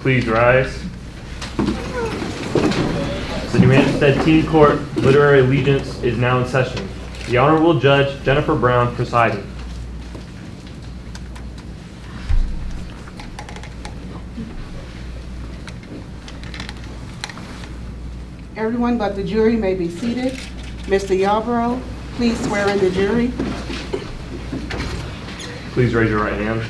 Please rise. The New Hampstead Teen Court Literary Allegiance is now in session. The Honorable Judge Jennifer Brown presiding. Everyone but the jury may be seated. Mr. Yarborough, please swear in the jury. Please raise your right hand.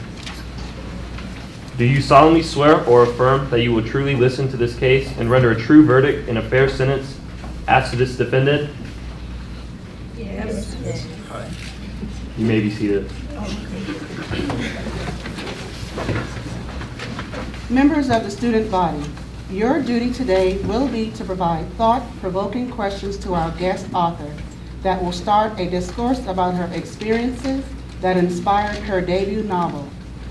Do you solemnly swear or affirm that you will truly listen to this case and render a true verdict in a fair sentence as to this defendant? Yes. You may be seated. Members of the student body, your duty today will be to provide thought-provoking questions to our guest author that will start a discourse about her experiences that inspired her debut novel,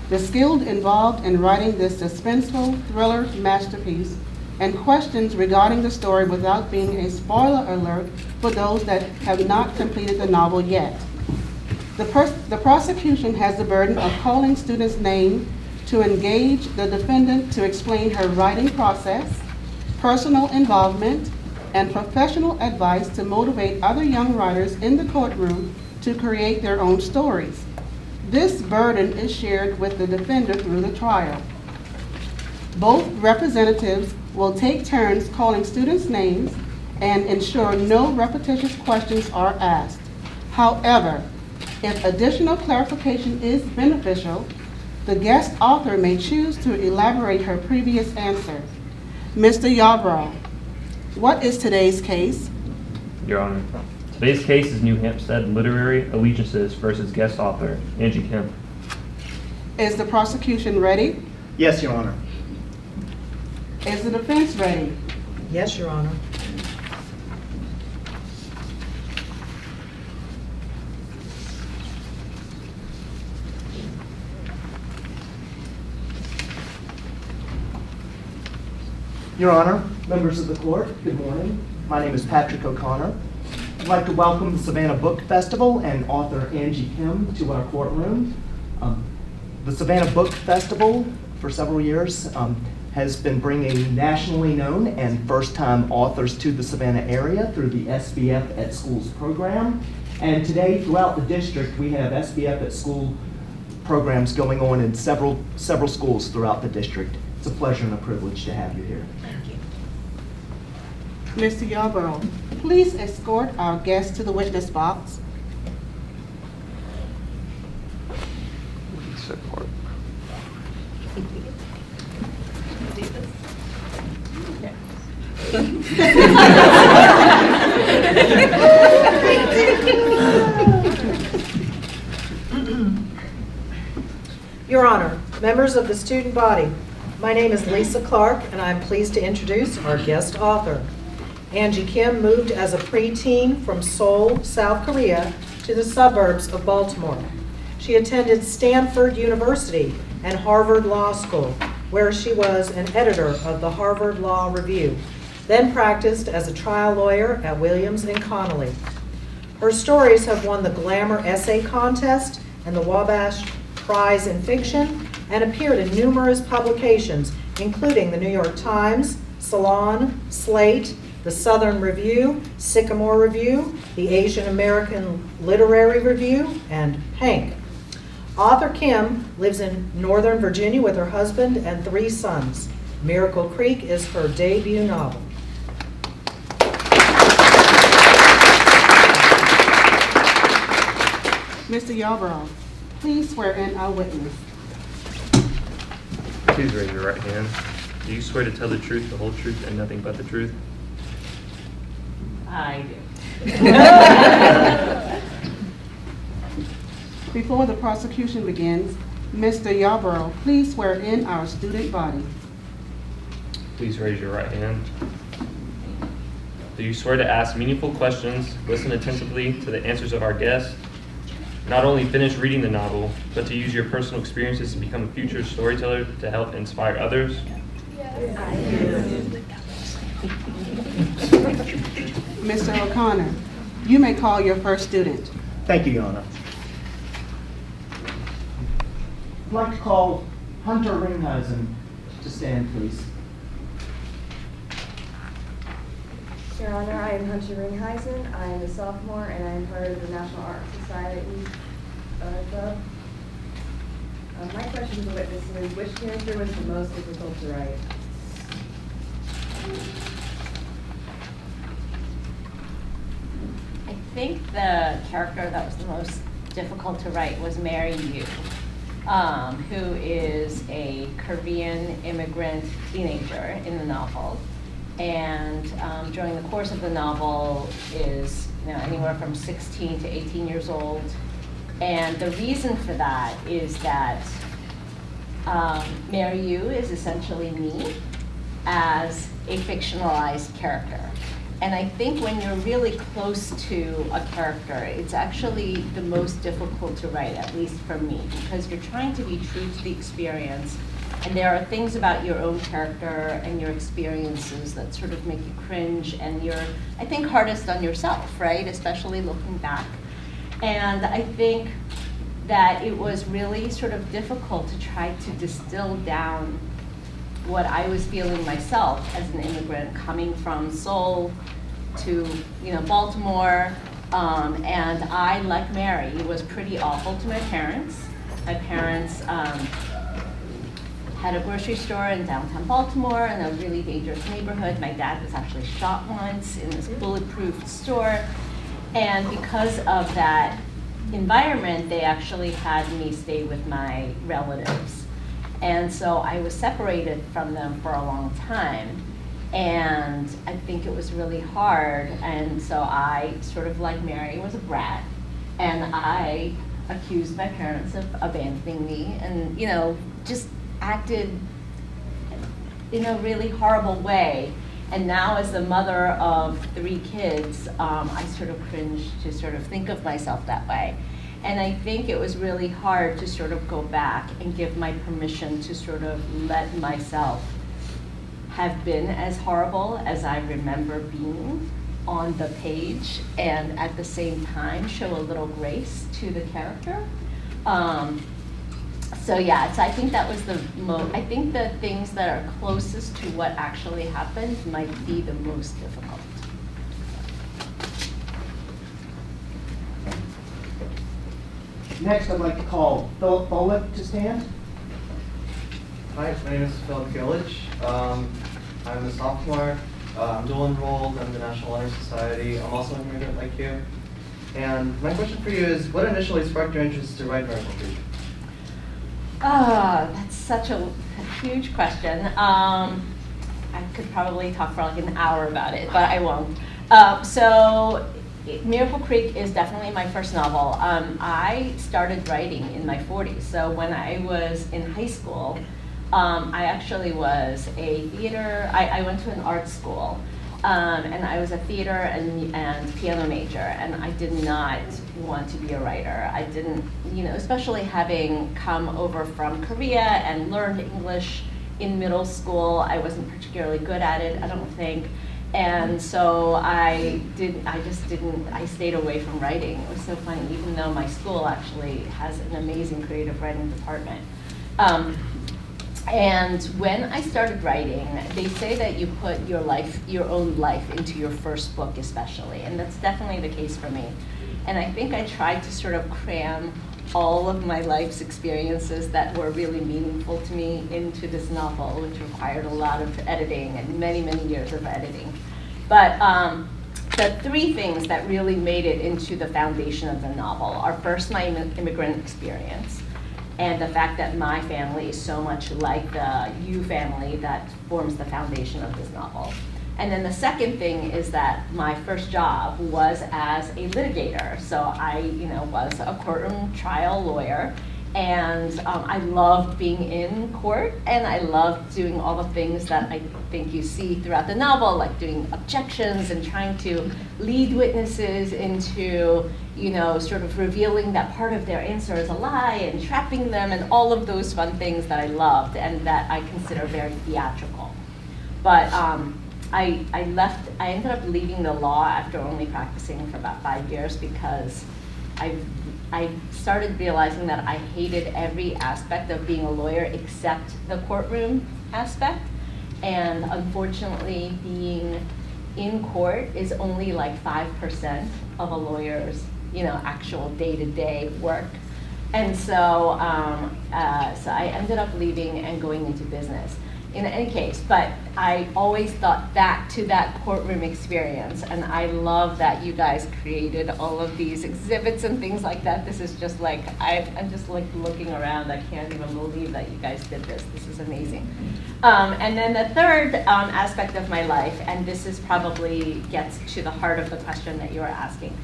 the skilled involved in writing this suspenseful thriller masterpiece, and questions regarding the story without being a spoiler alert for those that have not completed the novel yet. The prosecution has the burden of calling students' names to engage the defendant to explain her writing process, personal involvement, and professional advice to motivate other young writers in the courtroom to create their own stories. This burden is shared with the defender through the trial. Both representatives will take turns calling students' names and ensure no repetitious questions are asked. However, if additional clarification is beneficial, the guest author may choose to elaborate her previous answer. Mr. Yarborough, what is today's case? Your Honor, today's case is New Hampstead Literary Allegiances versus guest author Angie Kim. Is the prosecution ready? Yes, Your Honor. Is the defense ready? Yes, Your Honor. Your Honor, members of the court, good morning. My name is Patrick O'Connor. I'd like to welcome the Savannah Book Festival and author Angie Kim to our courtroom. The Savannah Book Festival, for several years, has been bringing nationally known and first-time authors to the Savannah area through the SBF at Schools program. And today, throughout the district, we have SBF at School programs going on in several schools throughout the district. It's a pleasure and a privilege to have you here. Thank you. Mr. Yarborough, please escort our guest to the witness box. Your Honor, members of the student body, my name is Lisa Clark, and I'm pleased to introduce our guest author. Angie Kim moved as a preteen from Seoul, South Korea, to the suburbs of Baltimore. She attended Stanford University and Harvard Law School, where she was an editor of the Harvard Law Review, then practiced as a trial lawyer at Williams & Connolly. Her stories have won the Glamour Essay Contest and the Wabash Prize in Fiction and appeared in numerous publications, including the New York Times, Salon, Slate, the Southern Review, Sycamore Review, the Asian American Literary Review, and Hank. Author Kim lives in Northern Virginia with her husband and 3 sons. Miracle Creek is her debut novel. Mr. Yarborough, please swear in our witness. Please raise your right hand. Do you swear to tell the truth, the whole truth, and nothing but the truth? I do. Before the prosecution begins, Mr. Yarborough, please swear in our student body. Please raise your right hand. Do you swear to ask meaningful questions, listen attentively to the answers of our guests, not only finish reading the novel, but to use your personal experiences to become a future storyteller to help inspire others? Yes, I do. Mr. O'Connor, you may call your first student. Thank you, Your Honor. I'd like to call Hunter Ringhausen to stand, please. Your Honor, I am Hunter Ringheisen. I am a sophomore and I am part of the National Art Society Club. My question to the witness is, which character was the most difficult to write? I think the character that was the most difficult to write was Mary Yu, who is a Korean immigrant teenager in the novel. And during the course of the novel is anywhere from 16 to 18 years old. And the reason for that is that Mary Yu is essentially me as a fictionalized character. And I think when you're really close to a character, it's actually the most difficult to write, at least for me, because you're trying to be true to the experience. And there are things about your own character and your experiences that sort of make you cringe, and you're, I think, hardest on yourself, right? Especially looking back. And I think that it was really sort of difficult to try to distill down what I was feeling myself as an immigrant coming from Seoul to Baltimore, and I, like Mary, was pretty awful to my parents. My parents had a grocery store in downtown Baltimore in a really dangerous neighborhood. My dad was actually shot once in this bulletproof store, and because of that environment, they actually had me stay with my relatives. And so I was separated from them for a long time. And I think it was really hard. And so I, sort of like Mary, was a brat. And I accused my parents of abandoning me and, just acted in a really horrible way. And now as the mother of 3 kids, I sort of cringe to sort of think of myself that way. And I think it was really hard to sort of go back and give my permission to sort of let myself have been as horrible as I remember being on the page, and at the same time show a little grace to the character. So I think that was I think the things that are closest to what actually happened might be the most difficult. Next, I'd like to call Philip Bullock to stand. Hi, my name is Philip Gillich. I'm a sophomore. I'm dual enrolled in the National Honor Society. I'm also an immigrant like you. And my question for you is, what initially sparked your interest to write Miracle Creek? That's such a huge question. I could probably talk for like an hour about it, but I won't. Miracle Creek is definitely my first novel. I started writing in my 40s. So when I was in high school, I actually was a theater, I went to an art school, and I was a theater and piano major, and I did not want to be a writer. I didn't, especially having come over from Korea and learned English in middle school, I wasn't particularly good at it, I don't think. And so I stayed away from writing. It was so funny, even though my school actually has an amazing creative writing department. And when I started writing, they say that you put your own life into your first book especially, and that's definitely the case for me. And I think I tried to sort of cram all of my life's experiences that were really meaningful to me into this novel, which required a lot of editing and many, many years of editing. But the 3 things that really made it into the foundation of the novel are first my immigrant experience, and the fact that my family is so much like the Yu family that forms the foundation of this novel. And then the second thing is that my first job was as a litigator. So I, was a courtroom trial lawyer, and I loved being in court, and I loved doing all the things that I think you see throughout the novel, like doing objections and trying to lead witnesses into, sort of revealing that part of their answer is a lie and trapping them, and all of those fun things that I loved and that I consider very theatrical. But I ended up leaving the law after only practicing for about 5 years because I I started realizing that I hated every aspect of being a lawyer except the courtroom aspect. And unfortunately, being in court is only like 5% of a lawyer's, actual day-to-day work. And so I ended up leaving and going into business. In any case, but I always thought back to that courtroom experience, and I love that you guys created all of these exhibits and things like that. This is just like, I'm just like looking around. I can't even believe that you guys did this. This is amazing. And then the third aspect of my life, and this is probably gets to the heart of the question that you were asking,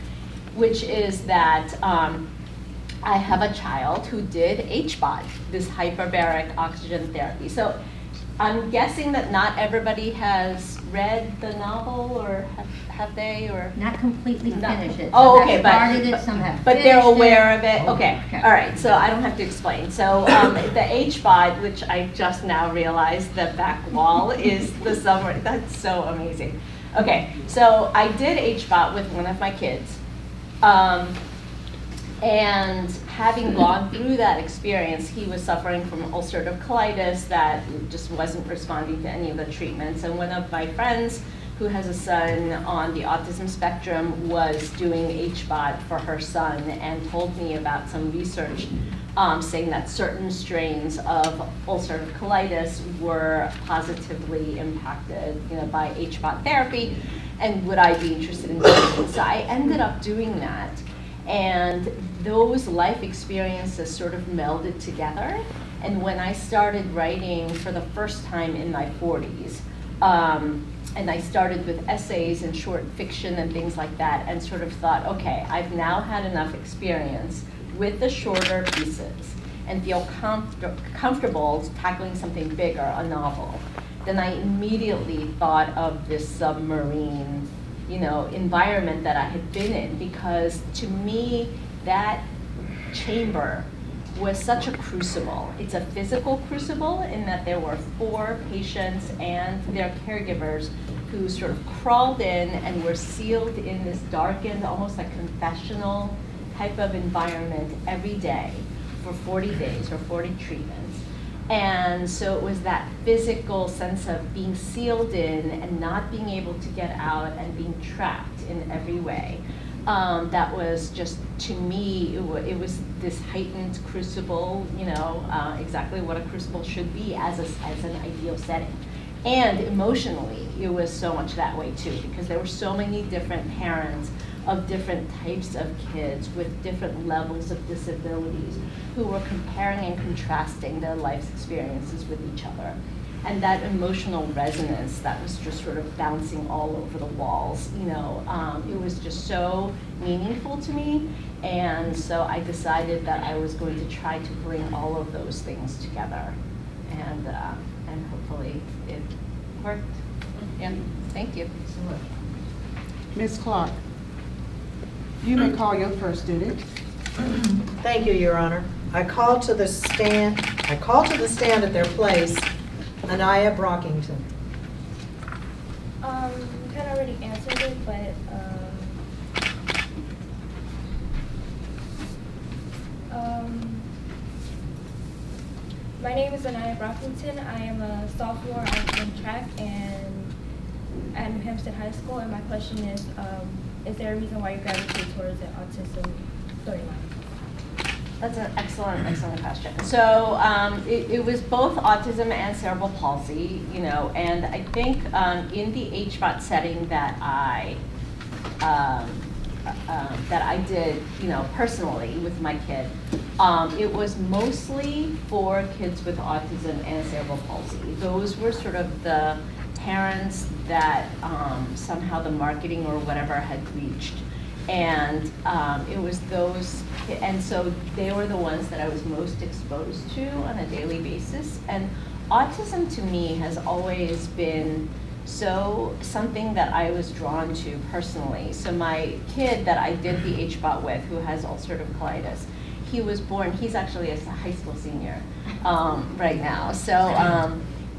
which is that I have a child who did HBOT, this hyperbaric oxygen therapy. So I'm guessing that not everybody has read the novel, or have they, or? Not completely finished it. Oh, Some okay, have but started it, some have but they're finished aware it. of it? Okay, Okay. all right, so I don't have to explain. So the HBOT, which I just now realized the back wall is the summary. That's so amazing. Okay, so I did HBOT with one of my kids. And having gone through that experience, he was suffering from ulcerative colitis that just wasn't responding to any of the treatments. And one of my friends who has a son on the autism spectrum was doing HBOT for her son and told me about some research saying that certain strains of ulcerative colitis were positively impacted, by HBOT therapy, and would I be interested in doing it? So I ended up doing that. And those life experiences sort of melded together. And when I started writing for the first time in my 40s, and I started with essays and short fiction and things like that, and sort of thought, okay, I've now had enough experience with the shorter pieces and feel comfortable tackling something bigger, a novel. Then I immediately thought of this submarine environment that I had been in, because to me, that chamber was such a crucible. It's a physical crucible in that there were 4 patients and their caregivers who sort of crawled in and were sealed in this darkened, almost like confessional type of environment every day for 40 days or 40 treatments. And so it was that physical sense of being sealed in and not being able to get out and being trapped in every way. That was just, to me, it was this heightened crucible, exactly what a crucible should be as an ideal setting. And emotionally, it was so much that way too, because there were so many different parents of different types of kids with different levels of disabilities who were comparing and contrasting their life's experiences with each other. And that emotional resonance that was just sort of bouncing all over the walls, it was just so meaningful to me. And so I decided that I was going to try to bring all of those things together. And hopefully it worked. Yeah, thank you. Ms. Clark, you may call your first student. Thank you, Your Honor. I call to the stand at their place, Anaya Brockington. You kind of already answered it, but my name is Anaya Brockington. I am a sophomore in track and at New Hampstead High School, and my question is there a reason why you gravitate towards the autism storyline? That's an excellent question. So it was both autism and cerebral palsy, and I think in the HBOT setting that I did, personally with my kid, it was mostly for kids with autism and cerebral palsy. Those were sort of the parents that somehow the marketing or whatever had reached. And it was those, and so they were the ones that I was most exposed to on a daily basis. And autism to me has always been something that I was drawn to personally. So my kid that I did the HBOT with, who has ulcerative colitis, he was born, he's actually a high school senior right now. So,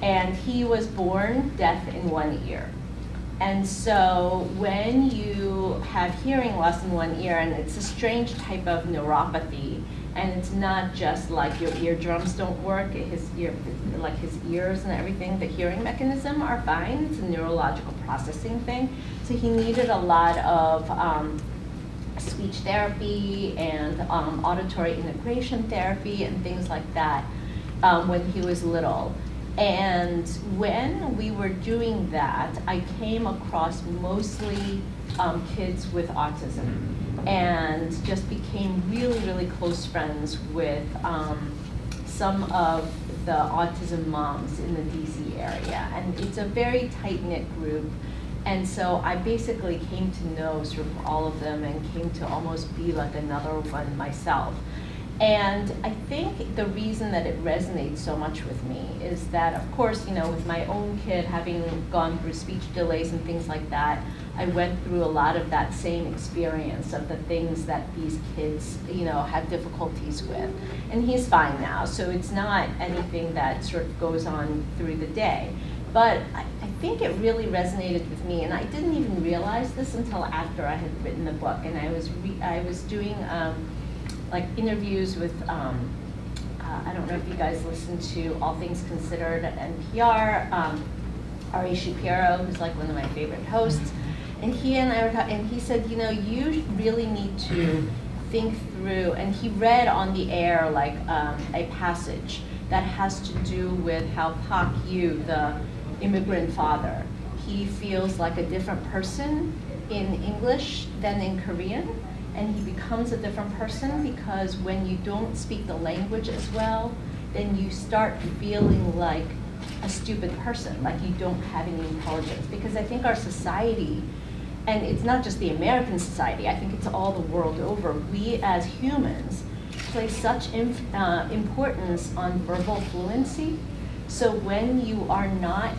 and he was born deaf in one ear. And so when you have hearing loss in one ear, and it's a strange type of neuropathy, and it's not just like your eardrums don't work, his ears and everything, the hearing mechanism are fine. It's a neurological processing thing. So he needed a lot of speech therapy and auditory integration therapy and things like that when he was little. And when we were doing that, I came across mostly kids with autism, and just became really, really close friends with some of the autism moms in the DC area. And it's a very tight-knit group. And so I basically came to know sort of all of them and came to almost be like another one myself. And I think the reason that it resonates so much with me is that, of course, with my own kid having gone through speech delays and things like that, I went through a lot of that same experience of the things that these kids, have difficulties with. And he's fine now, so it's not anything that sort of goes on through the day. But I think it really resonated with me, and I didn't even realize this until after I had written the book, and I was doing like interviews with, I don't know if you guys listen to All Things Considered at NPR, Ari Shapiro, who's like one of my favorite hosts, and he and I were talking, and he said, you really need to think through, and he read on the air like a passage that has to do with how Pak Yu, the immigrant father, he feels like a different person in English than in Korean. And he becomes a different person because when you don't speak the language as well, then you start feeling like a stupid person, like you don't have any intelligence. Because I think our society, and it's not just the American society, I think it's all the world over, we as humans place such importance on verbal fluency. So when you are not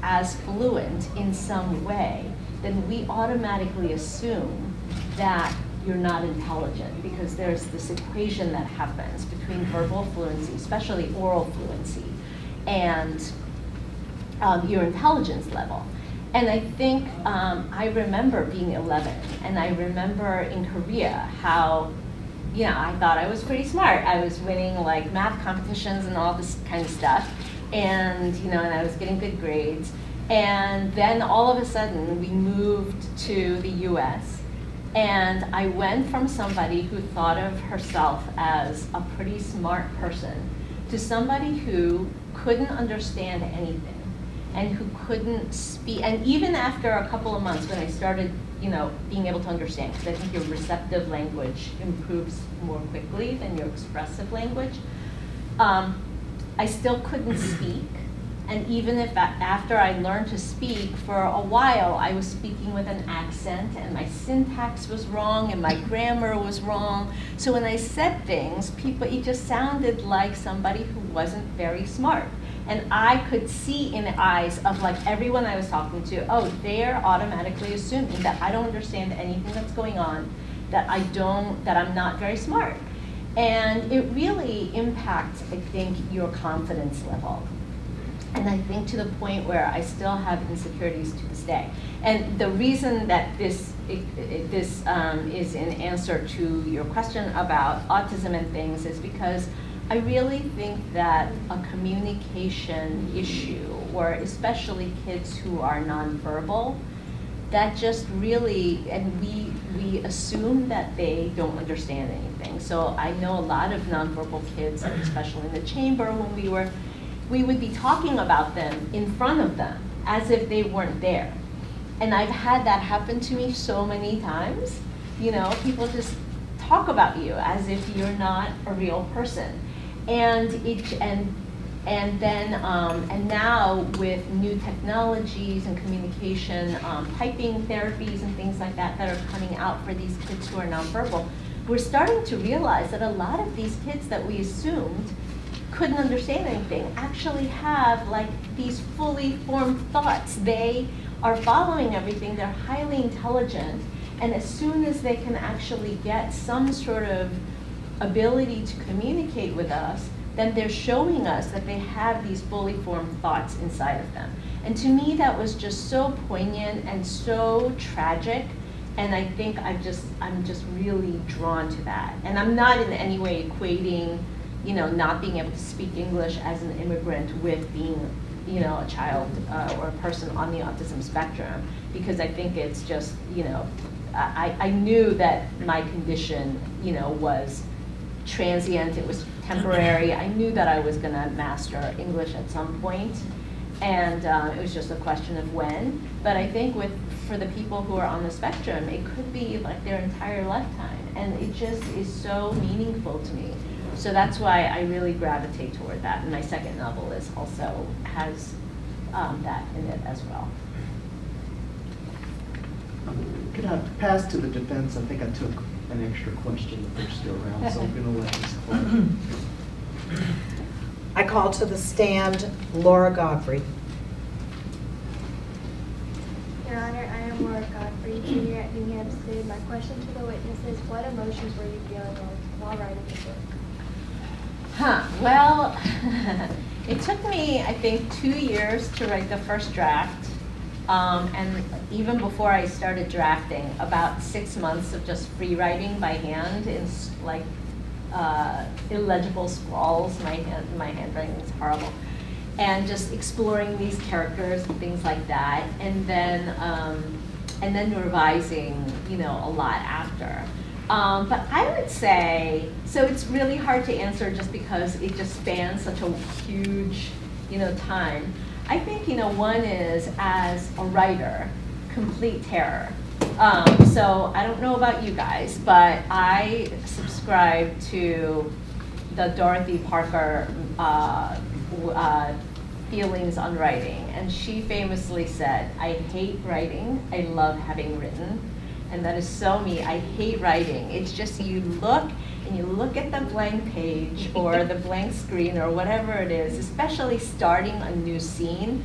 as fluent in some way, then we automatically assume that you're not intelligent, because there's this equation that happens between verbal fluency, especially oral fluency, and your intelligence level. And I think I remember being 11, and I remember in Korea how, I thought I was pretty smart. I was winning like math competitions and all this kind of stuff, and and I was getting good grades. And then all of a sudden we moved to the US. And I went from somebody who thought of herself as a pretty smart person to somebody who couldn't understand anything and who couldn't speak. And even after a couple of months when I started, being able to understand, because I think your receptive language improves more quickly than your expressive language, I still couldn't speak. And even if after I learned to speak, for a while I was speaking with an accent, and my syntax was wrong and my grammar was wrong. So when I said things, it just sounded like somebody who wasn't very smart. And I could see in the eyes of like everyone I was talking to, they're automatically assuming that I don't understand anything that's going on, that I'm not very smart. And it really impacts, I think, your confidence level. And I think to the point where I still have insecurities to this day. And the reason that this is in answer to your question about autism and things is because I really think that a communication issue, or especially kids who are nonverbal, that just really, and we assume that they don't understand anything. So I know a lot of nonverbal kids, especially in the chamber when we would be talking about them in front of them as if they weren't there. And I've had that happen to me so many times. People just talk about you as if you're not a real person. And now with new technologies and communication, typing therapies and things like that are coming out for these kids who are nonverbal, we're starting to realize that a lot of these kids that we assumed couldn't understand anything actually have like these fully formed thoughts. They are following everything, they're highly intelligent, and as soon as they can actually get some sort of ability to communicate with us, then they're showing us that they have these fully formed thoughts inside of them. And to me, that was just so poignant and so tragic. And I think I'm just really drawn to that. And I'm not in any way equating, not being able to speak English as an immigrant with being, a child or a person on the autism spectrum, because I think it's just, I knew that my condition, was transient, it was temporary. I knew that I was gonna master English at some point, and it was just a question of when. But I think for the people who are on the spectrum, it could be like their entire lifetime, and it just is so meaningful to me. So that's why I really gravitate toward that. And my second novel has that in it as well. Could I pass to the defense? I think I took an extra question the first go around, so I'm going to let Ms. Clark. I call to the stand Laura Godfrey. Your Honor, I am Laura Godfrey, junior at New Hampstead. My question to the witnesses: what emotions were you feeling while writing the book? Well, it took me, I think, 2 years to write the first draft. And even before I started drafting, about 6 months of just free writing by hand in illegible scrawls. My handwriting is horrible. And just exploring these characters and things like that. And then revising, a lot after. But I would say, so it's really hard to answer just because it just spans such a huge, time. I think, one is, as a writer, complete terror. So I don't know about you guys, but I subscribe to the Dorothy Parker feelings on writing. And she famously said, "I hate writing, I love having written." And that is so me. I hate writing. It's just you look at the blank page or the blank screen or whatever it is, especially starting a new scene,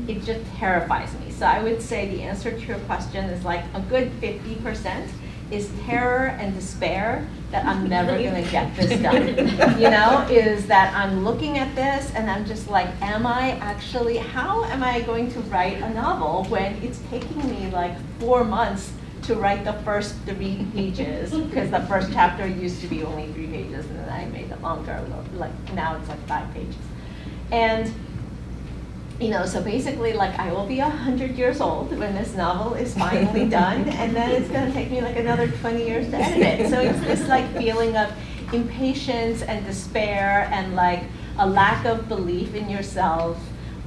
it just terrifies me. So I would say the answer to your question is like a good 50% is terror and despair that I'm never gonna get this done. Is that I'm looking at this and I'm just like, how am I going to write a novel when it's taking me like 4 months to write the first 3 pages, because the first chapter used to be only 3 pages, and then I made it longer, like now it's like 5 pages. And, so basically, like, I will be 100 years old when this novel is finally done, and then it's gonna take me like another 20 years to edit it. So it's this like feeling of impatience and despair and like a lack of belief in yourself.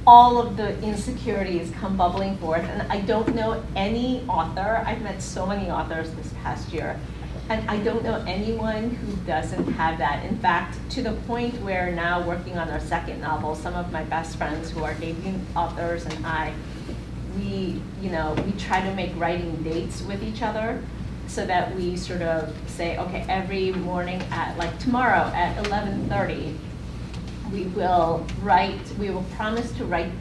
All of the insecurities come bubbling forth, and I don't know any author, I've met so many authors this past year, and I don't know anyone who doesn't have that. In fact, to the point where now working on our second novel, some of my best friends who are debut authors and we try to make writing dates with each other so that we sort of say, okay, every morning at, like tomorrow at 11:30, we will promise to write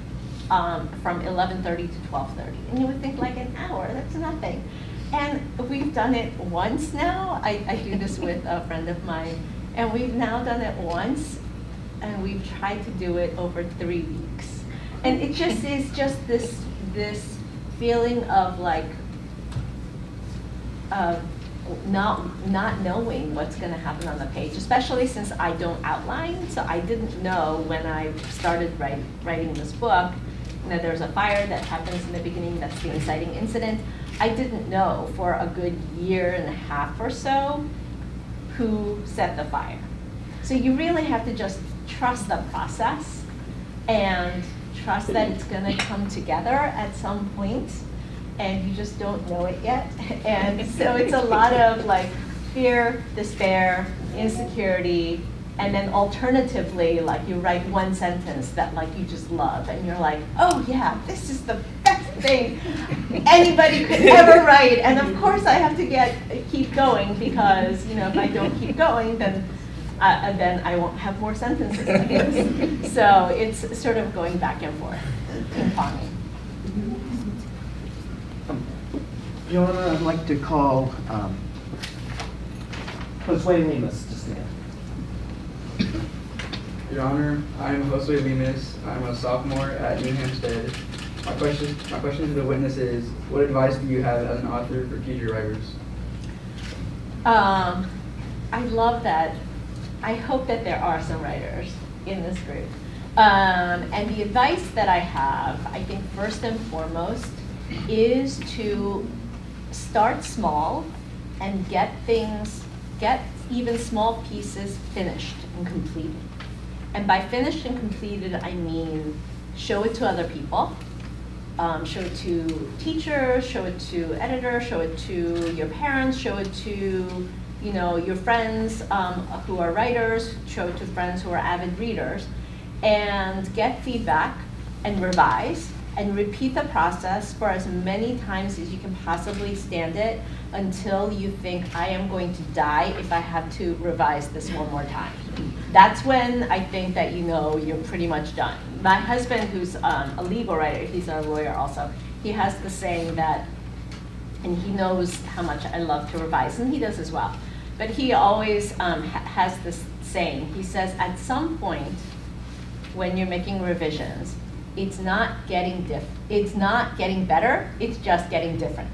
from 11:30 to 12:30. And you would think like an hour, that's nothing. And we've done it once now. I do this with a friend of mine, and we've now done it once, and we've tried to do it over 3 weeks. And it just is just this feeling of like, not knowing what's going to happen on the page, especially since I don't outline. So I didn't know when I started writing this book, there's a fire that happens in the beginning, that's the inciting incident. I didn't know for a good 1.5 years or so who set the fire. So you really have to just trust the process and trust that it's going to come together at some point. And you just don't know it yet. And so it's a lot of like fear, despair, insecurity, and then alternatively, like you write one sentence that like you just love, and you're like, oh yeah, this is the best thing anybody could ever write. And of course I have to keep going, because if I don't keep going, then I won't have more sentences like this. So it's sort of going back and forth, ping-ponging. Your Honor, I'd like to call Josue Lemus to stand. Your Honor, I'm Josue Limas. I'm a sophomore at New Hampstead. My question to the witness is, what advice do you have as an author for future writers? I love that. I hope that there are some writers in this group. And the advice that I have, I think first and foremost, is to start small and get even small pieces finished and completed. And by finished and completed, I mean show it to other people, show it to teachers, show it to editors, show it to your parents, show it to your friends who are writers, show it to friends who are avid readers, and get feedback and revise and repeat the process for as many times as you can possibly stand it until you think, I am going to die if I have to revise this one more time. That's when I think that you're pretty much done. My husband, who's a legal writer, he's a lawyer also, he has the saying that, and he knows how much I love to revise, and he does as well. But he always has this saying. He says, at some point, when you're making revisions, it's not getting better, it's just getting different.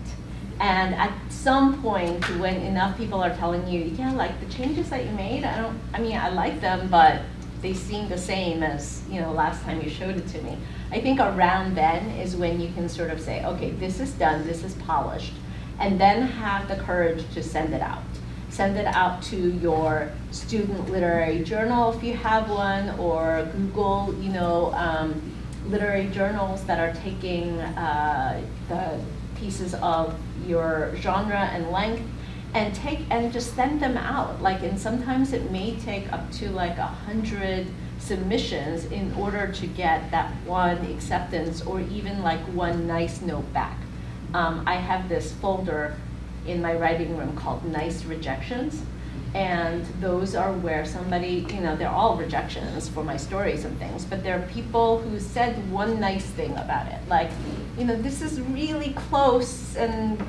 And at some point, when enough people are telling you, yeah, like the changes that you made, I like them, but they seem the same as last time you showed it to me. I think around then is when you can sort of say, okay, this is done, this is polished, and then have the courage to send it out. Send it out to your student literary journal if you have one, or Google, literary journals that are taking the pieces of your genre and length, and just send them out. And sometimes it may take up to 100 submissions in order to get that one acceptance or even one nice note back. I have this folder in my writing room called Nice Rejections, and those are where somebody, they're all rejections for my stories and things, but there are people who said one nice thing about it, this is really close and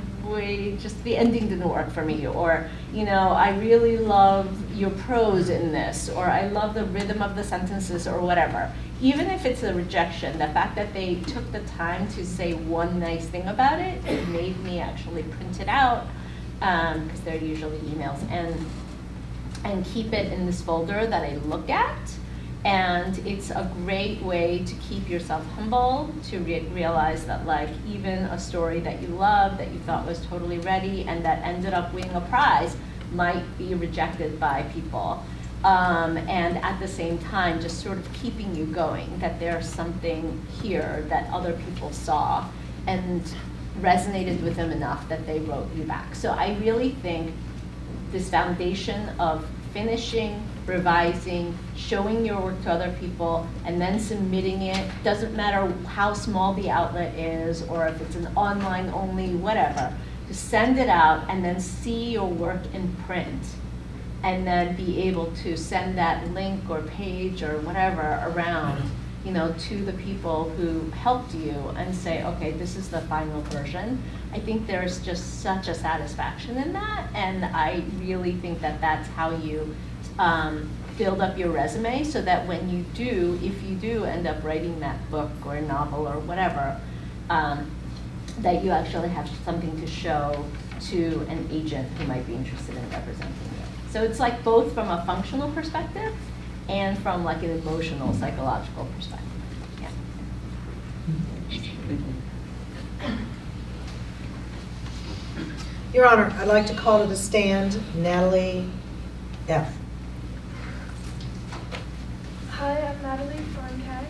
the ending didn't work for me, or I really love your prose in this, or I love the rhythm of the sentences, or whatever. Even if it's a rejection, the fact that they took the time to say one nice thing about it, it made me actually print it out, because they're usually emails, and keep it in this folder that I look at. And it's a great way to keep yourself humble, to realize that even a story that you love, that you thought was totally ready, and that ended up winning a prize, might be rejected by people. And at the same time, just sort of keeping you going, that there's something here that other people saw and resonated with them enough that they wrote you back. So I really think this foundation of finishing, revising, showing your work to other people, and then submitting it, doesn't matter how small the outlet is, or if it's an online only, whatever, to send it out and then see your work in print, and then be able to send that link or page or whatever around, to the people who helped you and say, okay, this is the final version. I think there's just such a satisfaction in that, and I really think that that's how you build up your resume, so that when you do, if you do end up writing that book or novel or whatever, that you actually have something to show to an agent who might be interested in representing you. So it's both from a functional perspective and from an emotional, psychological perspective. Yeah. Your Honor, I'd like to call to the stand Natalie F. Hi, I'm Natalie Farntak.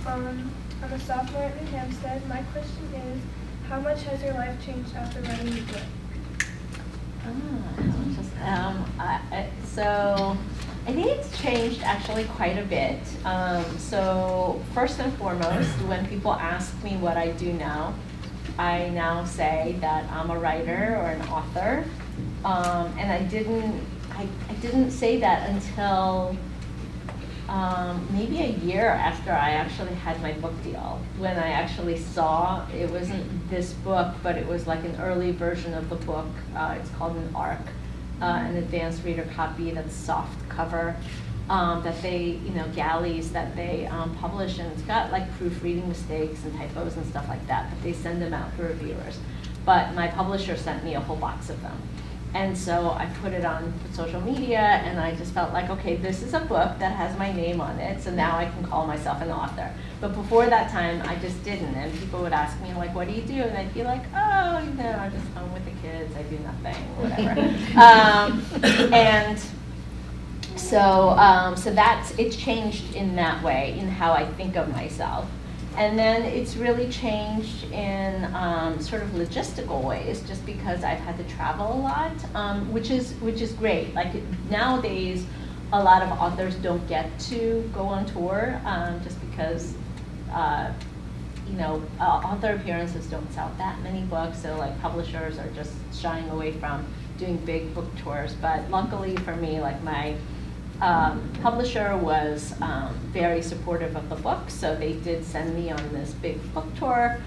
I'm a sophomore at New Hampstead. My question is, how much has your life changed after writing the book? So I think it's changed actually quite a bit. So first and foremost, when people ask me what I do now, I now say that I'm a writer or an author. And I didn't say that until maybe a year after I actually had my book deal, when I actually saw, it wasn't this book, but it was an early version of the book. It's called an ARC, an advanced reader copy, that's soft cover. that they, galleys that they publish, and it's got like proofreading mistakes and typos and stuff like that, but they send them out for reviewers. But my publisher sent me a whole box of them. And so I put it on social media, and I just felt like, okay, this is a book that has my name on it, so now I can call myself an author. But before that time, I just didn't, and people would ask me, like, what do you do? And I'd be like, oh, I'm just home with the kids, I do nothing, whatever. And so it's changed in that way, in how I think of myself. And then it's really changed in sort of logistical ways, just because I've had to travel a lot, which is great. Like nowadays, a lot of authors don't get to go on tour just because author appearances don't sell that many books, so like publishers are just shying away from doing big book tours. But luckily for me, like my publisher was very supportive of the book, so they did send me on this big book tour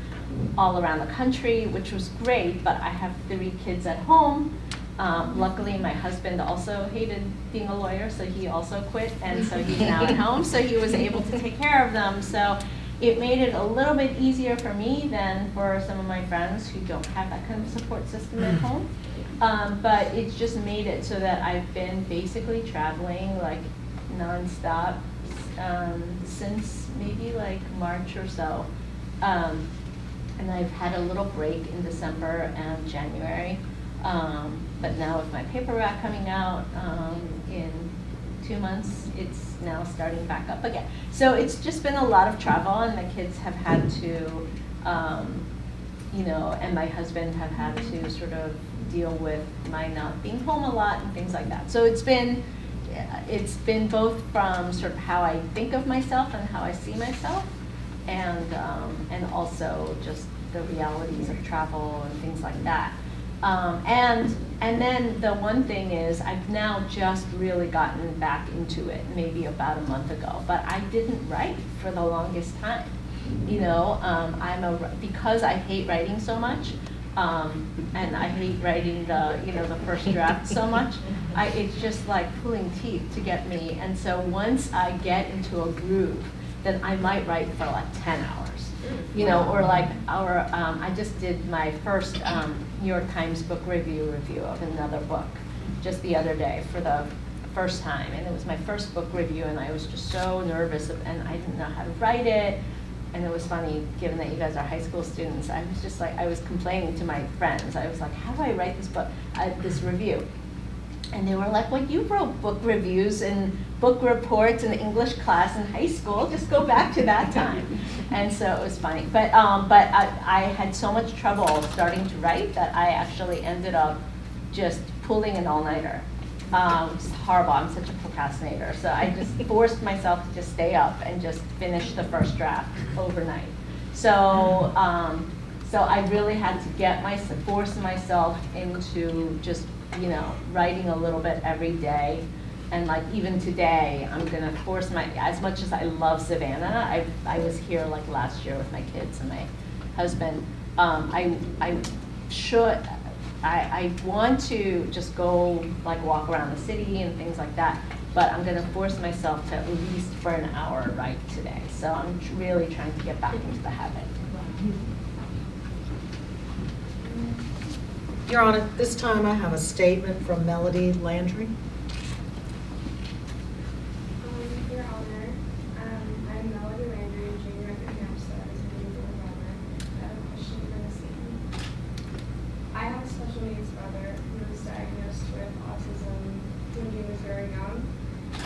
all around the country, which was great, but I have 3 kids at home. Luckily, my husband also hated being a lawyer, so he also quit, and so he's now at home, so he was able to take care of them. So it made it a little bit easier for me than for some of my friends who don't have that kind of support system at home. But it's just made it so that I've been basically traveling like nonstop since maybe like March or so. And I've had a little break in December and January. But now with my paperback coming out in 2 months, it's now starting back up again. So it's just been a lot of travel, and the kids have had to, and my husband have had to sort of deal with my not being home a lot and things like that. So it's been both from sort of how I think of myself and how I see myself, and also just the realities of travel and things like that. And then the one thing is, I've now just really gotten back into it maybe about a month ago, but I didn't write for the longest time. Because I hate writing so much, and I hate writing the first draft so much, it's just like pulling teeth to get me. And so once I get into a groove, then I might write for like 10 hours. I just did my first New York Times book review of another book just the other day for the first time, and it was my first book review, and I was just so nervous, and I didn't know how to write it. And it was funny, given that you guys are high school students, I was just like, I was complaining to my friends. I was like, how do I write this book, this review? And they were like, well, you wrote book reviews and book reports in English class in high school. Just go back to that time. And so it was funny. But I had so much trouble starting to write that I actually ended up just pulling an all-nighter. It's horrible. I'm such a procrastinator. So I just forced myself to just stay up and just finish the first draft overnight. So I really had to force myself into just writing a little bit every day. And like even today, I'm gonna force as much as I love Savannah, I was here like last year with my kids and my husband. I want to just go like walk around the city and things like that, but I'm gonna force myself to at least for an hour write today. So I'm really trying to get back into the habit. Your Honor, this time I have a statement from Melody Landry. Your Honor, I'm Melody Landry, junior at the Hampstead as a legal advisor. I have a question for the statement. I have a special needs brother who was diagnosed with autism when he was very young.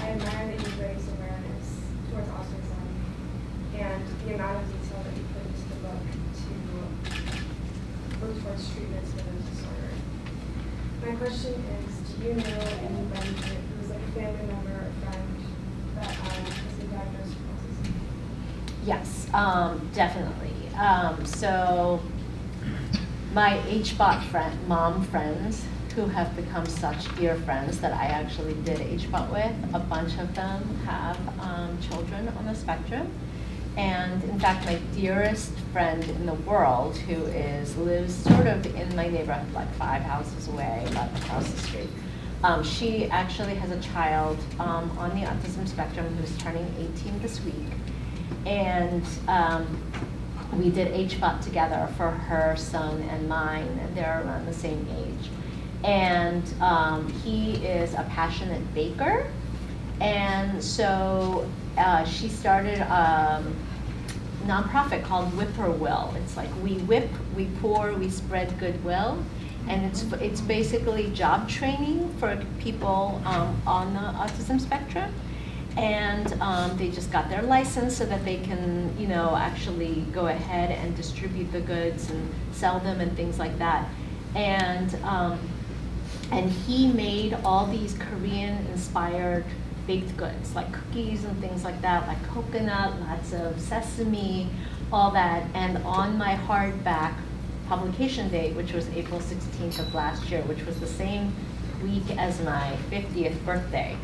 I admire that you raised awareness towards autism and the amount of detail that you put into the book to work towards treatments for this disorder. My question is, do you know anybody who's like a family member or friend that has been diagnosed with autism? Yes, definitely. So my HBOT mom friends, who have become such dear friends that I actually did HBOT with, a bunch of them have children on the spectrum. And in fact, my dearest friend in the world, who lives sort of in my neighborhood, like 5 houses away, about across the street, She actually has a child on the autism spectrum who's turning 18 this week. And we did HBOT together for her son and mine, and they're around the same age. And he is a passionate baker. And so she started a nonprofit called Whippoorwill. It's like we whip, we pour, we spread goodwill. And it's basically job training for people on the autism spectrum. And they just got their license so that they can, you know, actually go ahead and distribute the goods and sell them and things like that. And he made all these Korean-inspired baked goods, like cookies and things like that, like coconut, lots of sesame, all that. And on my hardback publication date, which was April 16th of last year, which was the same week as my 50th birthday,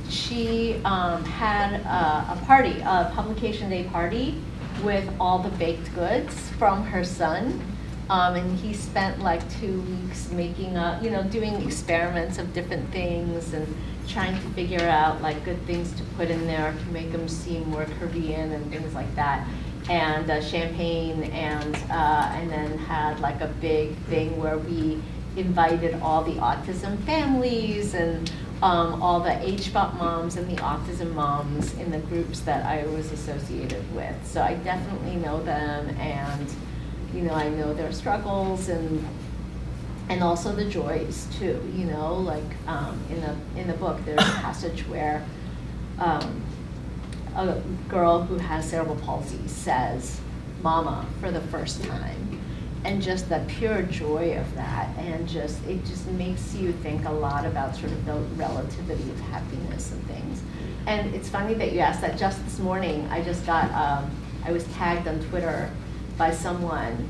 she had a party, a publication day party with all the baked goods from her son. And he spent like 2 weeks making you know, doing experiments of different things and trying to figure out like good things to put in there to make them seem more Korean and things like that. And champagne, and then had like a big thing where we invited all the autism families and all the HBOT moms and the autism moms in the groups that I was associated with. So I definitely know them, and you know, I know their struggles and also the joys too. You know, like in the book, there's a passage where a girl who has cerebral palsy says "mama" for the first time, and just the pure joy of that, and it just makes you think a lot about sort of the relativity of happiness and things. And it's funny that you asked that. Just this morning, I just got I was tagged on Twitter by someone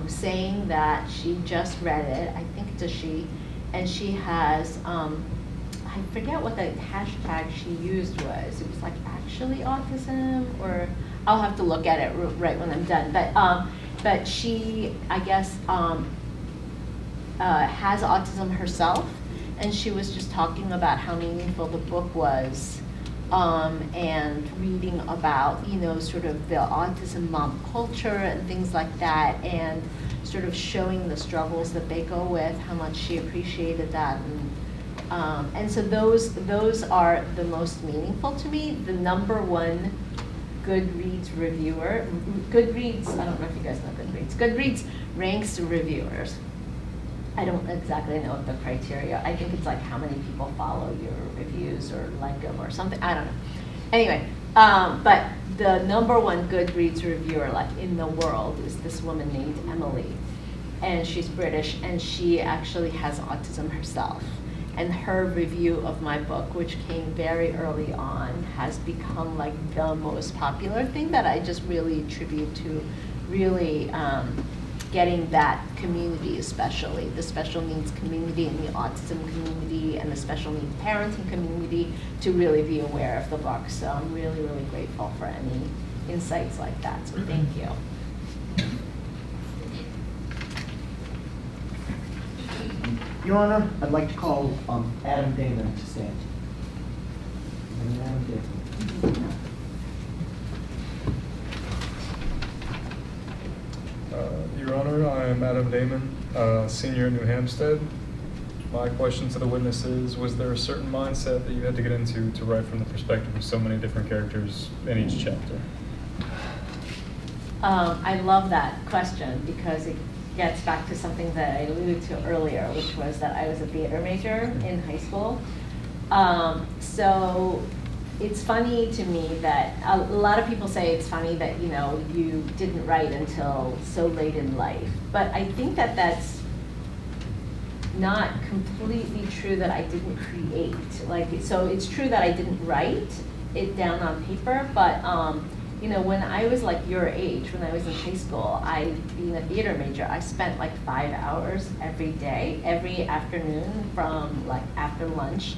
saying that she just read it. I think it's a she, and she has I forget what the hashtag she used was. It was like actually autism, or I'll have to look at it right when I'm done. But she, I guess, has autism herself, and she was just talking about how meaningful the book was, and reading about, you know, sort of the autism mom culture and things like that, and sort of showing the struggles that they go with, how much she appreciated that. And so those are the most meaningful to me. The #1 Goodreads reviewer, Goodreads, I don't know if you guys know Goodreads. Goodreads ranks reviewers. I don't exactly know the criteria. I think it's like how many people follow your reviews or like them or something. I don't know. Anyway, but the #1 Goodreads reviewer like in the world is this woman named Emily. And she's British, and she actually has autism herself. And her review of my book, which came very early on, has become like the most popular thing that I just really attribute to really getting that community, especially the special needs community and the autism community and the special needs parenting community, to really be aware of the book. So I'm really, really grateful for any insights like that. So thank you. Your Honor, I'd like to call Adam Damon to stand. Adam Damon. Your Honor, I am Adam Damon, senior at New Hampstead. My question to the witnesses: was there a certain mindset that you had to get into to write from the perspective of so many different characters in each chapter? I love that question because it gets back to something that I alluded to earlier, which was that I was a theater major in high school. So it's funny to me that a lot of people say it's funny that, you know, you didn't write until so late in life. But I think that that's not completely true, that I didn't create. Like, so it's true that I didn't write it down on paper, but you know, when I was like your age, when I was in high school, being a theater major, I spent like 5 hours every day, every afternoon from like after lunch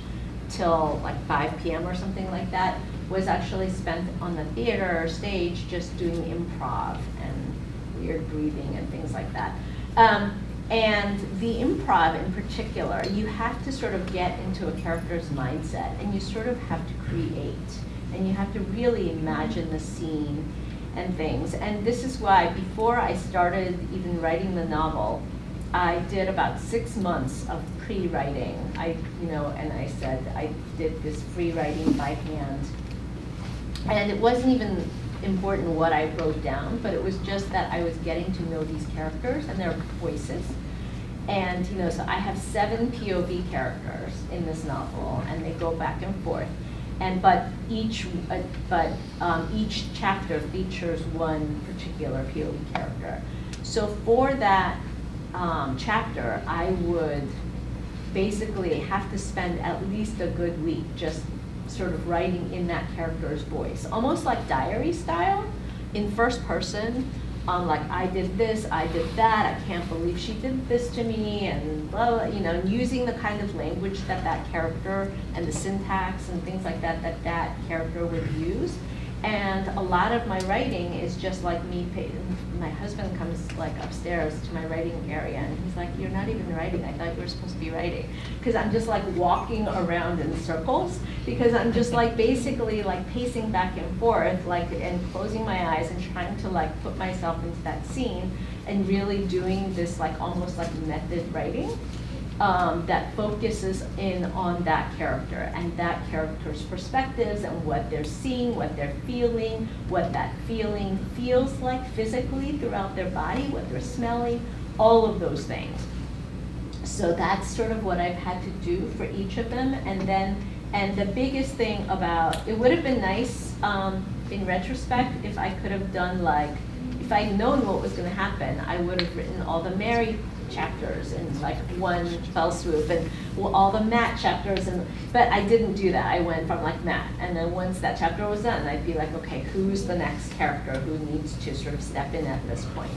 till like 5 p.m. or something like that, was actually spent on the theater stage just doing improv and weird breathing and things like that. And the improv in particular, you have to sort of get into a character's mindset, and you sort of have to create, and you have to really imagine the scene and things. And this is why before I started even writing the novel, I did about 6 months of pre-writing. And I said I did this free writing by hand. And it wasn't even important what I wrote down, but it was just that I was getting to know these characters and their voices. And so I have 7 POV characters in this novel, and they go back and forth. But each chapter features one particular POV character. So for that chapter, I would basically have to spend at least a good week just sort of writing in that character's voice, almost like diary style, in first person. Like, I did this, I did that, I can't believe she did this to me, and blah, blah, using the kind of language that character and the syntax and things like that character would use. And a lot of my writing is just like me. My husband comes like upstairs to my writing area, and he's like, "You're not even writing. I thought you were supposed to be writing," because I'm just like walking around in circles, because I'm just like basically like pacing back and forth, like, and closing my eyes and trying to like put myself into that scene, and really doing this like almost like method writing. That focuses in on that character and that character's perspectives and what they're seeing, what they're feeling, what that feeling feels like physically throughout their body, what they're smelling, all of those things. So that's sort of what I've had to do for each of them. And the biggest thing about, it would have been nice in retrospect if I could have done if I'd known what was going to happen, I would have written all the Mary chapters in like one fell swoop, and all the Matt chapters, but I didn't do that. I went from like Matt, and then once that chapter was done, I'd be like, okay, who's the next character who needs to sort of step in at this point?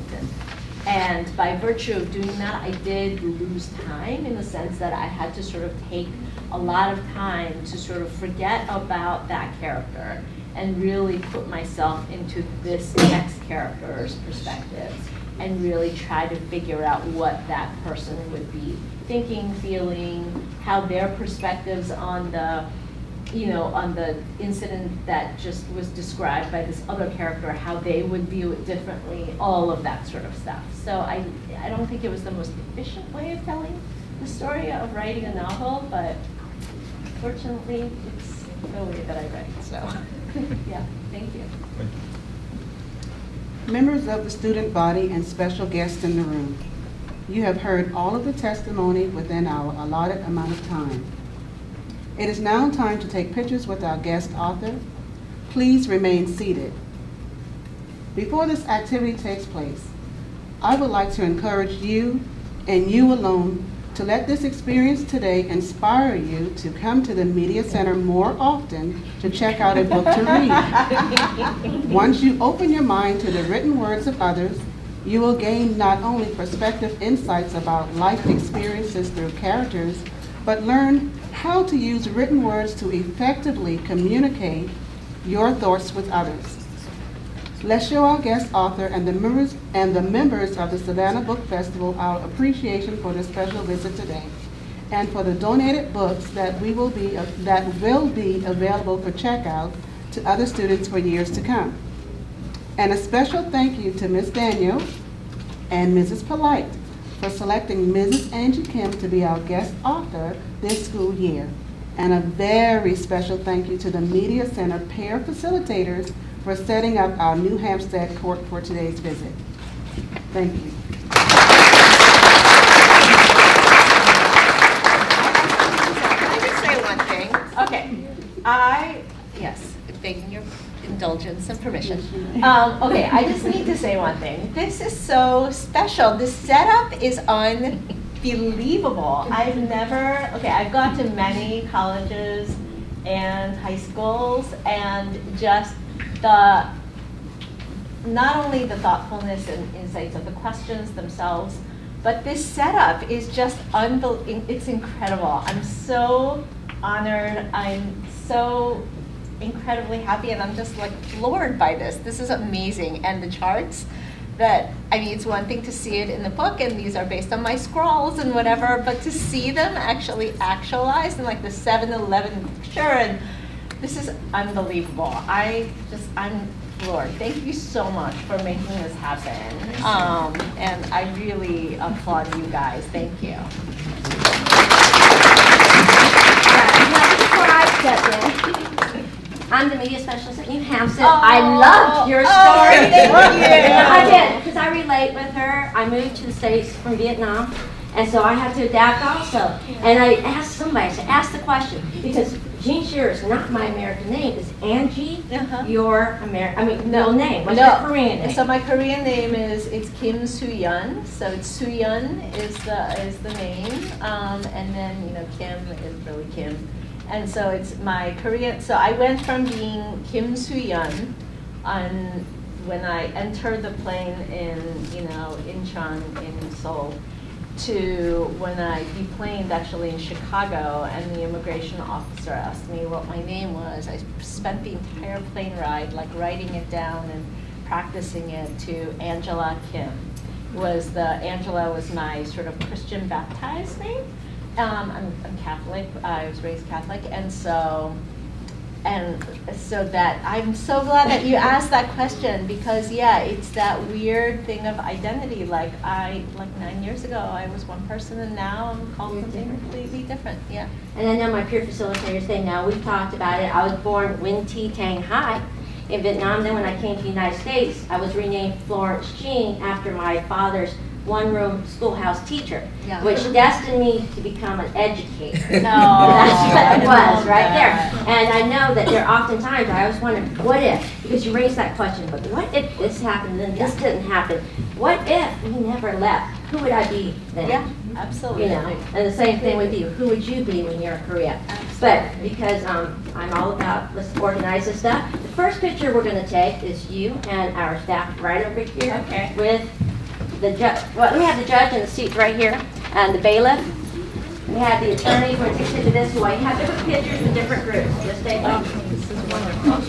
And by virtue of doing that, I did lose time in the sense that I had to sort of take a lot of time to sort of forget about that character and really put myself into this next character's perspective, and really try to figure out what that person would be thinking, feeling, how their perspectives on the incident that just was described by this other character, how they would view it differently, all of that sort of stuff. So I don't think it was the most efficient way of telling the story of writing a novel, but fortunately, it's the way that I write, so yeah, thank you. Thank you. Members of the student body and special guests in the room, you have heard all of the testimony within our allotted amount of time. It is now time to take pictures with our guest author. Please remain seated. Before this activity takes place, I would like to encourage you and you alone to let this experience today inspire you to come to the Media Center more often to check out a book to read. Once you open your mind to the written words of others, you will gain not only perspective insights about life experiences through characters, but learn how to use written words to effectively communicate your thoughts with others. Let's show our guest author and the members of the Savannah Book Festival our appreciation for this special visit today, and for the donated books that will be available for checkout to other students for years to come. And a special thank you to Ms. Daniel and Mrs. Polite for selecting Mrs. Angie Kim to be our guest author this school year. And a very special thank you to the Media Center pair facilitators for setting up our New Hampstead court for today's visit. Thank you. Can I just say one thing? Okay, yes, begging your indulgence and permission. Okay, I just need to say one thing. This is so special. The setup is unbelievable. I've gone to many colleges and high schools, and just not only the thoughtfulness and insights of the questions themselves, but this setup is just it's incredible. I'm so honored. I'm so incredibly happy, and I'm just like floored by this. This is amazing. And the charts, that, I mean, it's one thing to see it in the book, and these are based on my scrolls and whatever, but to see them actually actualized in like the 7-Eleven picture, and this is unbelievable. I'm floored. Thank you so much for making this happen. And I really applaud you guys. Thank you. Before I step in, I'm the media specialist at New Hampstead. Oh, I loved your story. thank you. I did, because I relate with her. I moved to the States from Vietnam, and so I had to adapt also. And I asked somebody, I said, ask the question, because Jean Shearer is not my American name. Is Angie your real name? What's your Korean name? So my Korean name it's Kim Soo-yeon. So it's Soo-yeon is the name, and then Kim is really Kim. And so it's my Korean, so I went from being Kim Soo-yeon when I entered the plane in Incheon in Seoul, to when I deplaned actually in Chicago, and the immigration officer asked me what my name was. I spent the entire plane ride like writing it down and practicing it to Angela Kim. Angela was my sort of Christian baptized name. I'm Catholic. I was raised Catholic, and so that I'm so glad that you asked that question, because it's that weird thing of identity. Like 9 years ago, I was one person, and now I'm called something completely different. Yeah. And I know my peer facilitators, they know, we've talked about it. I was born Nguyen Thi Tang Hai in Vietnam. Then when I came to the United States, I was renamed Florence Jean after my father's one-room schoolhouse teacher, which destined me to become an educator. No, that's what it was right there. And I know that there are oftentimes I always wonder, what if? Because you raised that question, but what if this happened and this didn't happen? What if we never left? Who would I be then? Yeah, absolutely. And the same thing with you. Who would you be when you're in Korea? Absolutely. But because I'm all about, let's organize this stuff. The first picture we're going to take is you and our staff right over here with the judge. Well, let me have the judge in the seat right here, and the bailiff. We have the attorney. We're going to take to this way. You have different pictures in different groups. Just take one. This is wonderful.